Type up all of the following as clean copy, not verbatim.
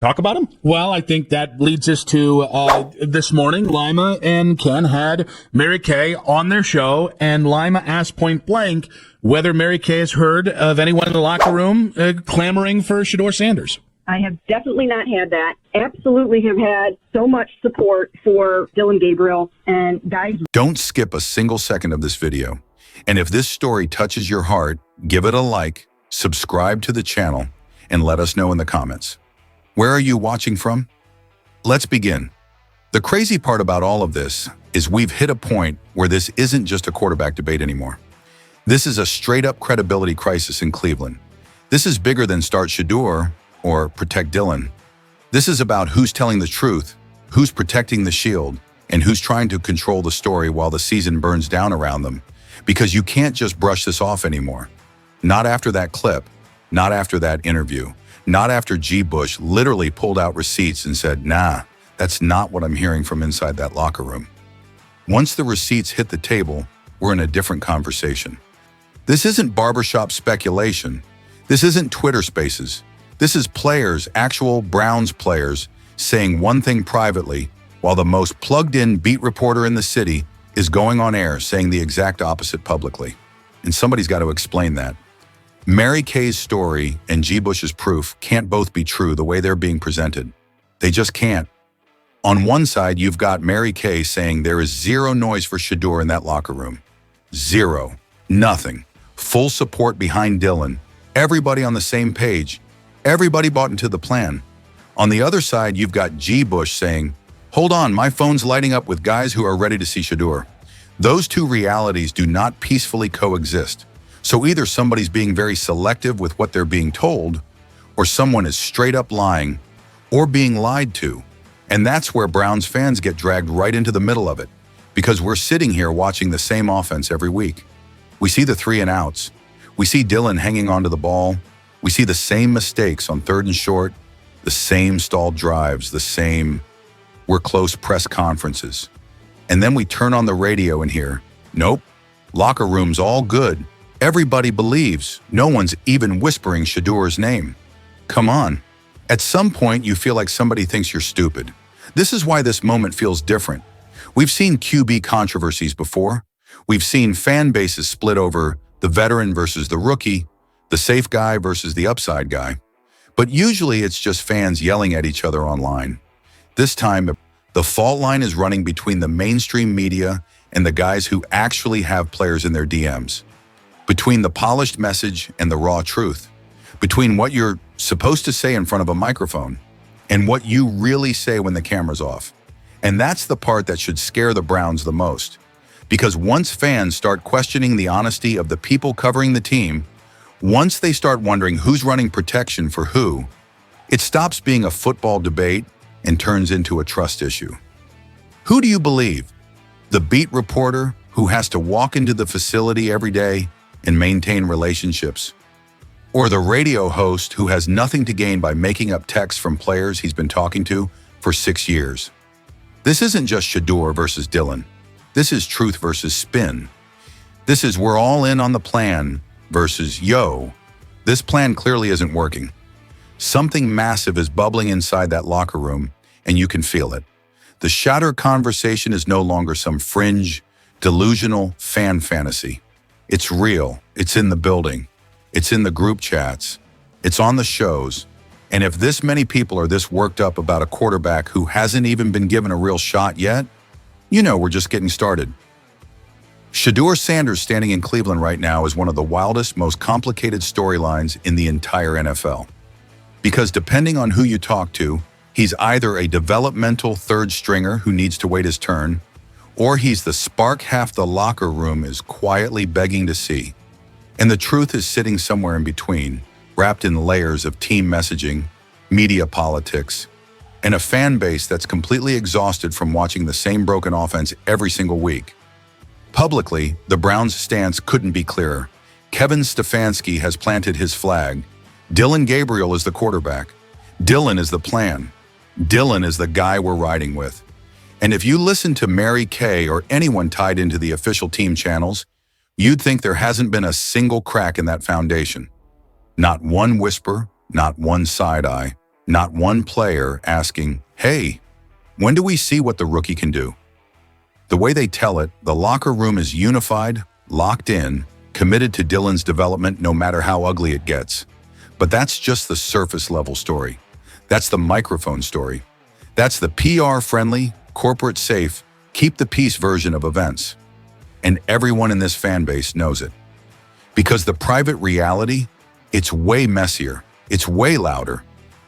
talk about him? Well, I think that leads us to this morning. Lima and Ken had Mary Kay on their show, and Lima asked point blank whether Mary Kay has heard of anyone in the locker room clamoring for Shedeur Sanders. I have definitely not had that. Absolutely have had so much support for Dillon Gabriel and guys. Don't skip a single second of this video. And if this story touches your heart, give it a like, subscribe to the channel, and let us know in the comments. Where are you watching from? Let's begin. The crazy part about all of this is we've hit a point where this isn't just a quarterback debate anymore. This is a straight-up credibility crisis in Cleveland. This is bigger than start Shedeur or protect Dillon. This is about who's telling the truth, who's protecting the shield, and who's trying to control the story while the season burns down around them. Because you can't just brush this off anymore. Not after that clip, not after that interview, not after G. Bush literally pulled out receipts and said, nah, that's not what I'm hearing from inside that locker room. Once the receipts hit the table, we're in a different conversation. This isn't barbershop speculation. This isn't Twitter spaces. This is players, actual Browns players, saying one thing privately, while the most plugged-in beat reporter in the city is going on air saying the exact opposite publicly. And somebody's got to explain that. Mary Kay's story and G. Bush's proof can't both be true the way they're being presented. They just can't. On one side, you've got Mary Kay saying there is zero noise for Shedeur in that locker room. Zero. Nothing. Full support behind Dillon. Everybody on the same page. Everybody bought into the plan. On the other side, you've got G. Bush saying, hold on, my phone's lighting up with guys who are ready to see Shedeur. Those two realities do not peacefully coexist. So either somebody's being very selective with what they're being told, or someone is straight up lying, or being lied to. And that's where Browns fans get dragged right into the middle of it, because we're sitting here watching the same offense every week. We see the 3 and outs. We see Dillon hanging onto the ball. We see the same mistakes on 3rd and short, the same stalled drives, the same we're close press conferences. And then we turn on the radio and hear, nope, locker room's all good. Everybody believes. No one's even whispering Shedeur's name. Come on. At some point, you feel like somebody thinks you're stupid. This is why this moment feels different. We've seen QB controversies before. We've seen fan bases split over the veteran versus the rookie, the safe guy versus the upside guy. But usually it's just fans yelling at each other online. This time, the fault line is running between the mainstream media and the guys who actually have players in their DMs. Between the polished message and the raw truth. Between what you're supposed to say in front of a microphone and what you really say when the camera's off. And that's the part that should scare the Browns the most. Because once fans start questioning the honesty of the people covering the team, once they start wondering who's running protection for who, it stops being a football debate and turns into a trust issue. Who do you believe? The beat reporter who has to walk into the facility every day and maintain relationships? Or the radio host who has nothing to gain by making up texts from players he's been talking to for 6 years? This isn't just Shedeur versus Dillon. This is truth versus spin. This is we're all in on the plan versus yo, this plan clearly isn't working. Something massive is bubbling inside that locker room, and you can feel it. The Shedeur conversation is no longer some fringe, delusional fan fantasy. It's real. It's in the building. It's in the group chats. It's on the shows. And if this many people are this worked up about a quarterback who hasn't even been given a real shot yet, you know we're just getting started. Shedeur Sanders standing in Cleveland right now is one of the wildest, most complicated storylines in the entire NFL. Because depending on who you talk to, he's either a developmental third stringer who needs to wait his turn, or he's the spark half the locker room is quietly begging to see. And the truth is sitting somewhere in between, wrapped in layers of team messaging, media politics, and a fan base that's completely exhausted from watching the same broken offense every single week. Publicly, the Browns' stance couldn't be clearer. Kevin Stefanski has planted his flag. Dillon Gabriel is the quarterback. Dillon is the plan. Dillon is the guy we're riding with. And if you listen to Mary Kay or anyone tied into the official team channels, you'd think there hasn't been a single crack in that foundation. Not one whisper, not one side eye, Not one player asking, "Hey, when do we see what the rookie can do?" The way they tell it, the locker room is unified, locked in, committed to Dylan's development no matter how ugly it gets. But that's just the surface level story. That's the microphone story. That's the PR-friendly, corporate safe, keep the peace version of events. And everyone in this fan base knows it. Because the private reality, it's way messier, it's way louder,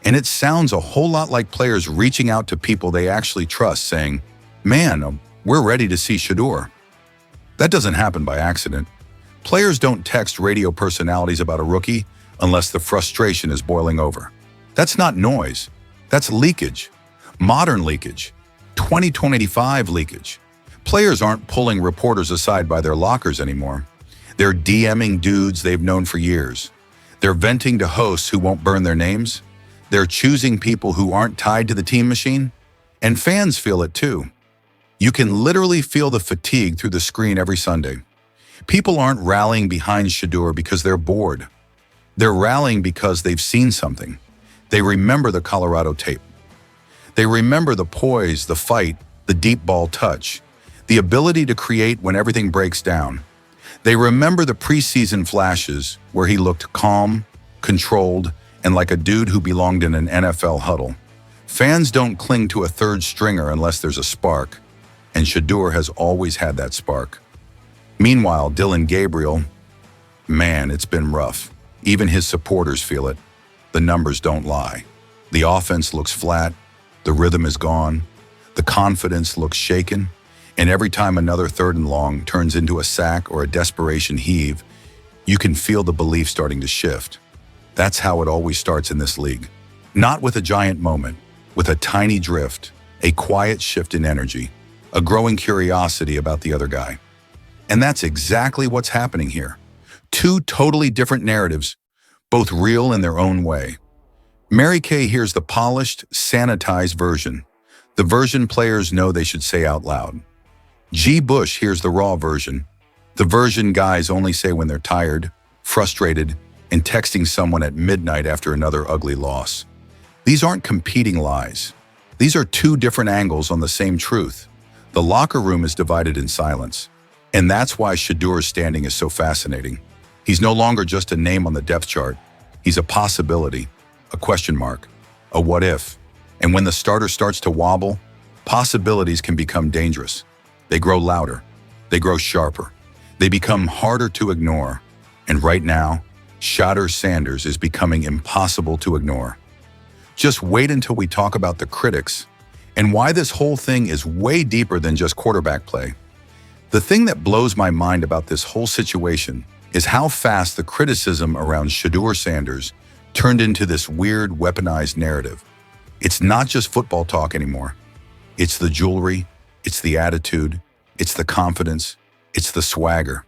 and it sounds a whole lot like players reaching out to people they actually trust saying, "Man, we're ready to see Shedeur." That doesn't happen by accident. Players don't text radio personalities about a rookie unless the frustration is boiling over. That's not noise. That's leakage. Modern leakage. 2025 leakage. Players aren't pulling reporters aside by their lockers anymore. They're DMing dudes they've known for years. They're venting to hosts who won't burn their names. They're choosing people who aren't tied to the team machine. And fans feel it too. You can literally feel the fatigue through the screen every Sunday. People aren't rallying behind Shedeur because they're bored. They're rallying because they've seen something. They remember the Colorado tape. They remember the poise, the fight, the deep ball touch, the ability to create when everything breaks down. They remember the preseason flashes where he looked calm, controlled, and like a dude who belonged in an NFL huddle. Fans don't cling to a third stringer unless there's a spark, and Shedeur has always had that spark. Meanwhile, Dillon Gabriel, man, it's been rough. Even his supporters feel it. The numbers don't lie. The offense looks flat, the rhythm is gone, the confidence looks shaken, and every time another 3rd and long turns into a sack or a desperation heave, you can feel the belief starting to shift. That's how it always starts in this league. Not with a giant moment, with a tiny drift, a quiet shift in energy, a growing curiosity about the other guy. And that's exactly what's happening here. Two totally different narratives, both real in their own way. Mary Kay hears the polished, sanitized version, the version players know they should say out loud. G. Bush hears the raw version, the version guys only say when they're tired, frustrated, and texting someone at midnight after another ugly loss. These aren't competing lies. These are two different angles on the same truth. The locker room is divided in silence. And that's why Shedeur's standing is so fascinating. He's no longer just a name on the depth chart. He's a possibility, a question mark, a what if. And when the starter starts to wobble, possibilities can become dangerous. They grow louder. They grow sharper. They become harder to ignore. And right now, Shedeur Sanders is becoming impossible to ignore. Just wait until we talk about the critics and why this whole thing is way deeper than just quarterback play. The thing that blows my mind about this whole situation is how fast the criticism around Shedeur Sanders turned into this weird weaponized narrative. It's not just football talk anymore. It's the jewelry, it's the attitude, it's the confidence, it's the swagger.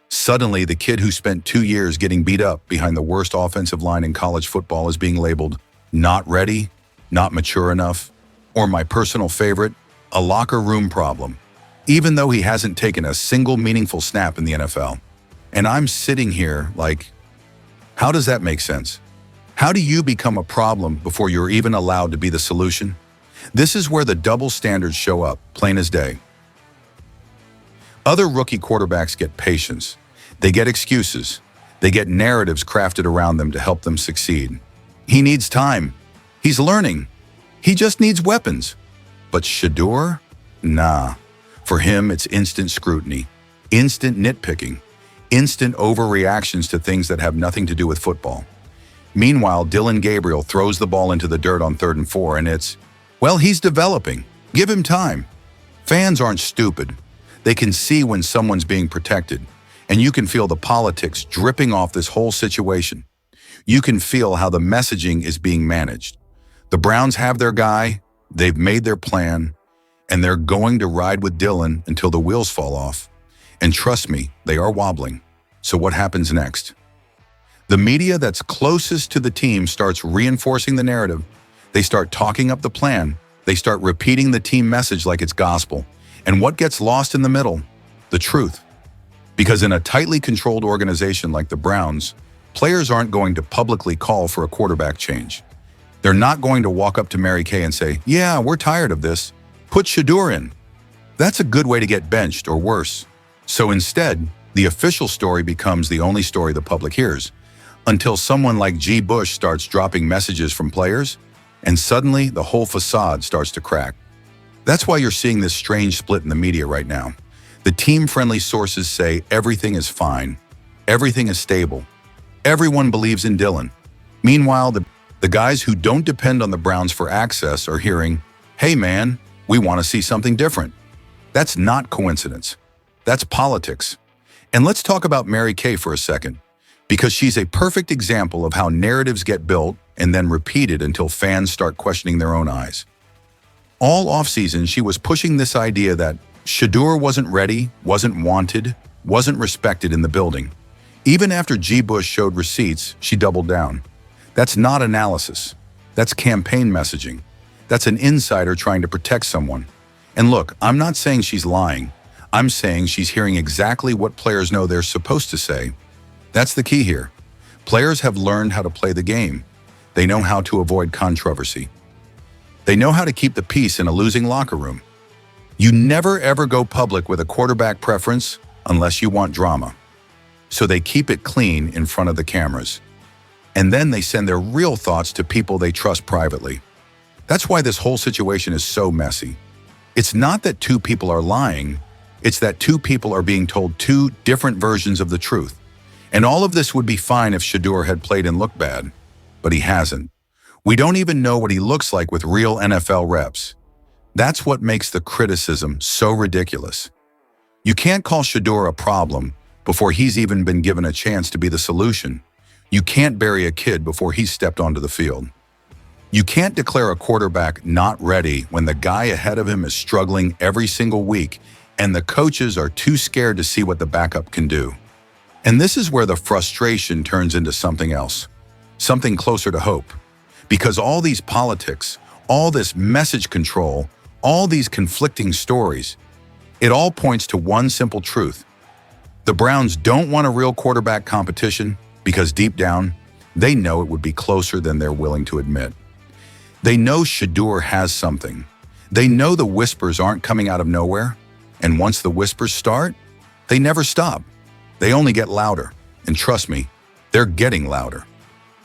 Suddenly, the kid who spent 2 years getting beat up behind the worst offensive line in college football is being labeled not ready, not mature enough, or my personal favorite, a locker room problem, even though he hasn't taken a single meaningful snap in the NFL. And I'm sitting here like, how does that make sense? How do you become a problem before you're even allowed to be the solution? This is where the double standards show up, plain as day. Other rookie quarterbacks get patience. They get excuses. They get narratives crafted around them to help them succeed. He needs time. He's learning. He just needs weapons. But Shedeur? Nah. For him, it's instant scrutiny, instant nitpicking, instant overreactions to things that have nothing to do with football. Meanwhile, Dillon Gabriel throws the ball into the dirt on 3rd and 4, and it's, well, he's developing. Give him time. Fans aren't stupid. They can see when someone's being protected, and you can feel the politics dripping off this whole situation. You can feel how the messaging is being managed. The Browns have their guy, they've made their plan, and they're going to ride with Dillon until the wheels fall off. And trust me, they are wobbling. So what happens next? The media that's closest to the team starts reinforcing the narrative. They start talking up the plan. They start repeating the team message like it's gospel. And what gets lost in the middle? The truth. Because in a tightly controlled organization like the Browns, players aren't going to publicly call for a quarterback change. They're not going to walk up to Mary Kay and say, "Yeah, we're tired of this. Put Shedeur in." That's a good way to get benched or worse. So instead, the official story becomes the only story the public hears, until someone like G. Bush starts dropping messages from players, and suddenly the whole facade starts to crack. That's why you're seeing this strange split in the media right now. The team-friendly sources say everything is fine, everything is stable, everyone believes in Dylan. Meanwhile, the guys who don't depend on the Browns for access are hearing, "Hey man, we want to see something different." That's not coincidence. That's politics. And let's talk about Mary Kay for a second, because she's a perfect example of how narratives get built and then repeated until fans start questioning their own eyes. All offseason, she was pushing this idea that Shedeur wasn't ready, wasn't wanted, wasn't respected in the building. Even after G. Bush showed receipts, she doubled down. That's not analysis. That's campaign messaging. That's an insider trying to protect someone. And look, I'm not saying she's lying. I'm saying she's hearing exactly what players know they're supposed to say. That's the key here. Players have learned how to play the game. They know how to avoid controversy. They know how to keep the peace in a losing locker room. You never ever go public with a quarterback preference unless you want drama. So they keep it clean in front of the cameras. And then they send their real thoughts to people they trust privately. That's why this whole situation is so messy. It's not that two people are lying, it's that two people are being told two different versions of the truth. And all of this would be fine if Shedeur had played and looked bad, but he hasn't. We don't even know what he looks like with real NFL reps. That's what makes the criticism so ridiculous. You can't call Shedeur a problem before he's even been given a chance to be the solution. You can't bury a kid before he's stepped onto the field. You can't declare a quarterback not ready when the guy ahead of him is struggling every single week and the coaches are too scared to see what the backup can do. And this is where the frustration turns into something else, something closer to hope. Because all these politics, all this message control, all these conflicting stories, it all points to one simple truth. The Browns don't want a real quarterback competition because deep down, they know it would be closer than they're willing to admit. They know Shedeur has something. They know the whispers aren't coming out of nowhere, and once the whispers start, they never stop. They only get louder, and trust me, they're getting louder.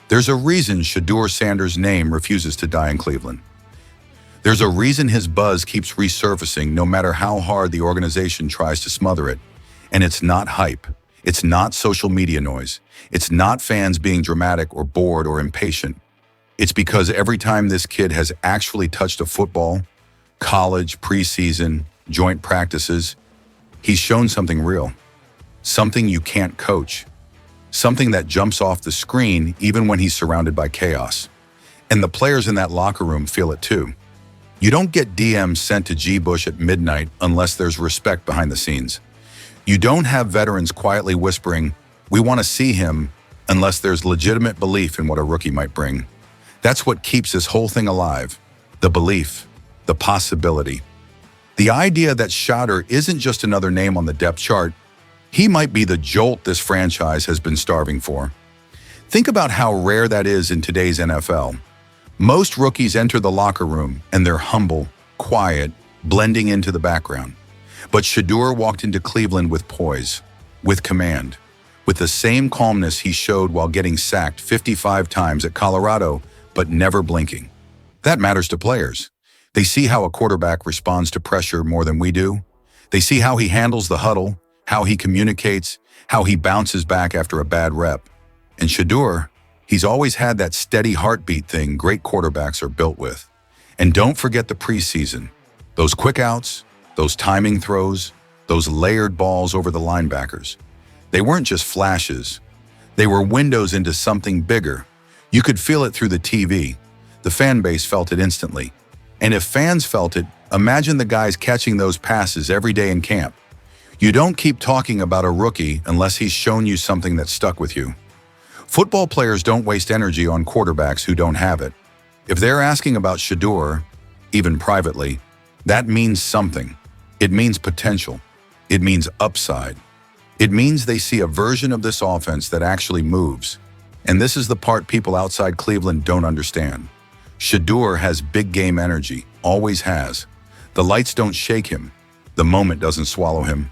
There's a reason Shedeur Sanders' name refuses to die in Cleveland. There's a reason his buzz keeps resurfacing no matter how hard the organization tries to smother it. And it's not hype. It's not social media noise. It's not fans being dramatic or bored or impatient. It's because every time this kid has actually touched a football, college, preseason, joint practices, he's shown something real. Something you can't coach. Something that jumps off the screen even when he's surrounded by chaos. And the players in that locker room feel it too. You don't get DMs sent to G. Bush at midnight unless there's respect behind the scenes. You don't have veterans quietly whispering, "We want to see him," unless there's legitimate belief in what a rookie might bring. That's what keeps this whole thing alive. The belief, the possibility. The idea that Shedeur isn't just another name on the depth chart. He might be the jolt this franchise has been starving for. Think about how rare that is in today's NFL. Most rookies enter the locker room and they're humble, quiet, blending into the background. But Shedeur walked into Cleveland with poise, with command, with the same calmness he showed while getting sacked 55 times at Colorado, but never blinking. That matters to players. They see how a quarterback responds to pressure more than we do. They see how he handles the huddle, how he communicates, how he bounces back after a bad rep. And Shedeur, he's always had that steady heartbeat thing great quarterbacks are built with. And don't forget the preseason. Those quick outs, those timing throws, those layered balls over the linebackers. They weren't just flashes. They were windows into something bigger. You could feel it through the TV. The fan base felt it instantly. And if fans felt it, imagine the guys catching those passes every day in camp. You don't keep talking about a rookie unless he's shown you something that stuck with you. Football players don't waste energy on quarterbacks who don't have it. If they're asking about Shedeur, even privately, that means something. It means potential. It means upside. It means they see a version of this offense that actually moves. And this is the part people outside Cleveland don't understand. Shedeur has big game energy, always has. The lights don't shake him. The moment doesn't swallow him.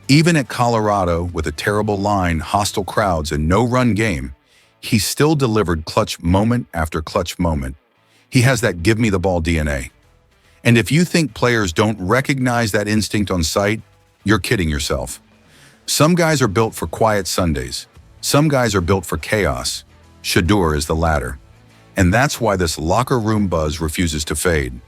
Even at Colorado, with a terrible line, hostile crowds, and no run game, he still delivered clutch moment after clutch moment. He has that give me the ball DNA. And if you think players don't recognize that instinct on sight, you're kidding yourself. Some guys are built for quiet Sundays. Some guys are built for chaos. Shedeur is the latter. And that's why this locker room buzz refuses to fade.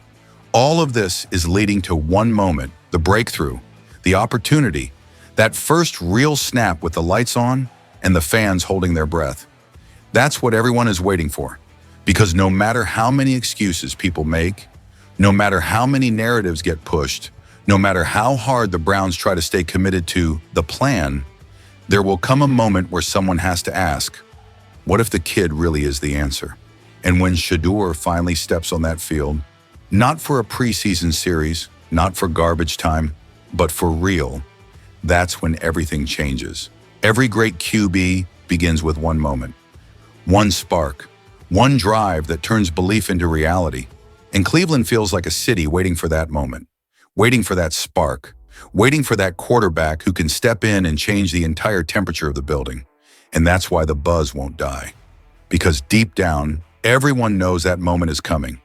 All of this is leading to one moment, the breakthrough, the opportunity, that first real snap with the lights on and the fans holding their breath. That's what everyone is waiting for. Because no matter how many excuses people make, no matter how many narratives get pushed, no matter how hard the Browns try to stay committed to the plan, there will come a moment where someone has to ask, what if the kid really is the answer? And when Shedeur finally steps on that field, not for a preseason series, not for garbage time, but for real, that's when everything changes. Every great QB begins with one moment, one spark, one drive that turns belief into reality. And Cleveland feels like a city waiting for that moment, waiting for that spark, waiting for that quarterback who can step in and change the entire temperature of the building. And that's why the buzz won't die. Because deep down, everyone knows that moment is coming.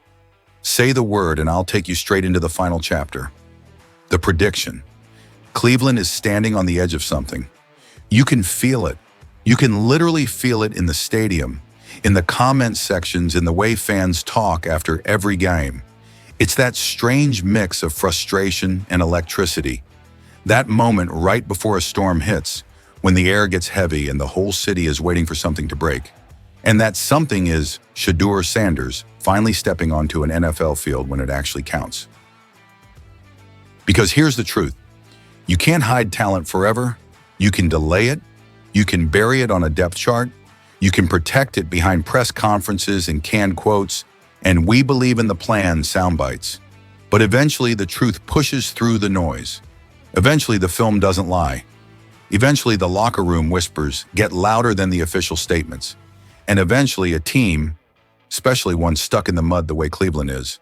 Say the word and I'll take you straight into the final chapter. The prediction. Cleveland is standing on the edge of something. You can feel it. You can literally feel it in the stadium, in the comment sections, in the way fans talk after every game. It's that strange mix of frustration and electricity. That moment right before a storm hits, when the air gets heavy and the whole city is waiting for something to break. And that something is Shedeur Sanders finally stepping onto an NFL field when it actually counts. Because here's the truth. You can't hide talent forever. You can delay it. You can bury it on a depth chart. You can protect it behind press conferences and canned quotes, and we believe in the plan sound bites. But eventually the truth pushes through the noise. Eventually the film doesn't lie. Eventually the locker room whispers get louder than the official statements. And eventually a team, especially one stuck in the mud the way Cleveland is,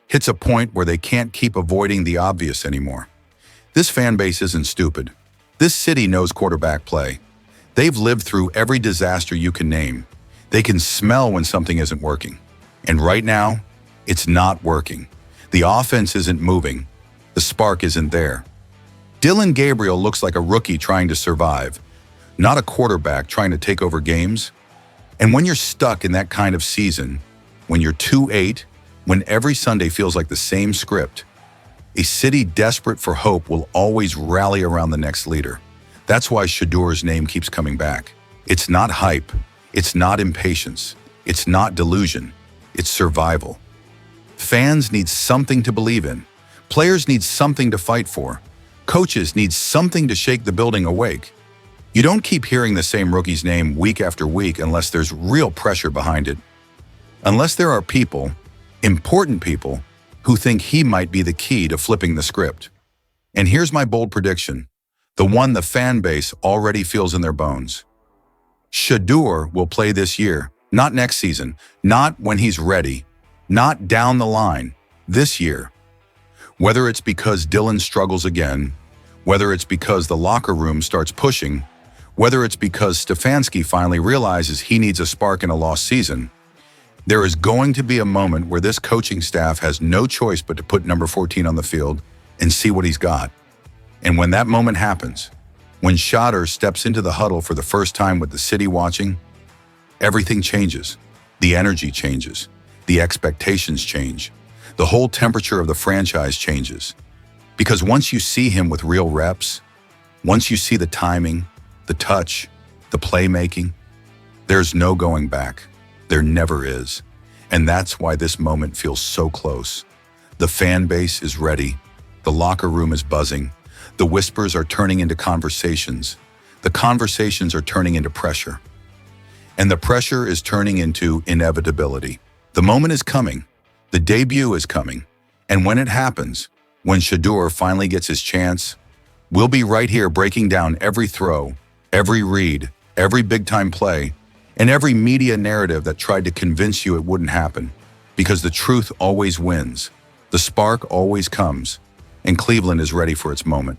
hits a point where they can't keep avoiding the obvious anymore. This fan base isn't stupid. This city knows quarterback play. They've lived through every disaster you can name. They can smell when something isn't working. And right now, it's not working. The offense isn't moving. The spark isn't there. Dillon Gabriel looks like a rookie trying to survive, not a quarterback trying to take over games. And when you're stuck in that kind of season, when you're 2-8, when every Sunday feels like the same script, a city desperate for hope will always rally around the next leader. That's why Shedeur's name keeps coming back. It's not hype. It's not impatience. It's not delusion. It's survival. Fans need something to believe in. Players need something to fight for. Coaches need something to shake the building awake. You don't keep hearing the same rookie's name week after week unless there's real pressure behind it. Unless there are people, important people, who think he might be the key to flipping the script. And here's my bold prediction, the one the fan base already feels in their bones. Shedeur will play this year, not next season, not when he's ready, not down the line, this year. Whether it's because Dillon struggles again, whether it's because the locker room starts pushing, whether it's because Stefanski finally realizes he needs a spark in a lost season, there is going to be a moment where this coaching staff has no choice but to put number 14 on the field and see what he's got. And when that moment happens, when Shedeur steps into the huddle for the first time with the city watching, everything changes. The energy changes. The expectations change. The whole temperature of the franchise changes. Because once you see him with real reps, once you see the timing, the touch, the playmaking, there's no going back. There never is. And that's why this moment feels so close. The fan base is ready. The locker room is buzzing. The whispers are turning into conversations. The conversations are turning into pressure. And the pressure is turning into inevitability. The moment is coming. The debut is coming. And when it happens, when Shedeur finally gets his chance, we'll be right here breaking down every throw, every read, every big-time play, and every media narrative that tried to convince you it wouldn't happen. Because the truth always wins, the spark always comes, and Cleveland is ready for its moment.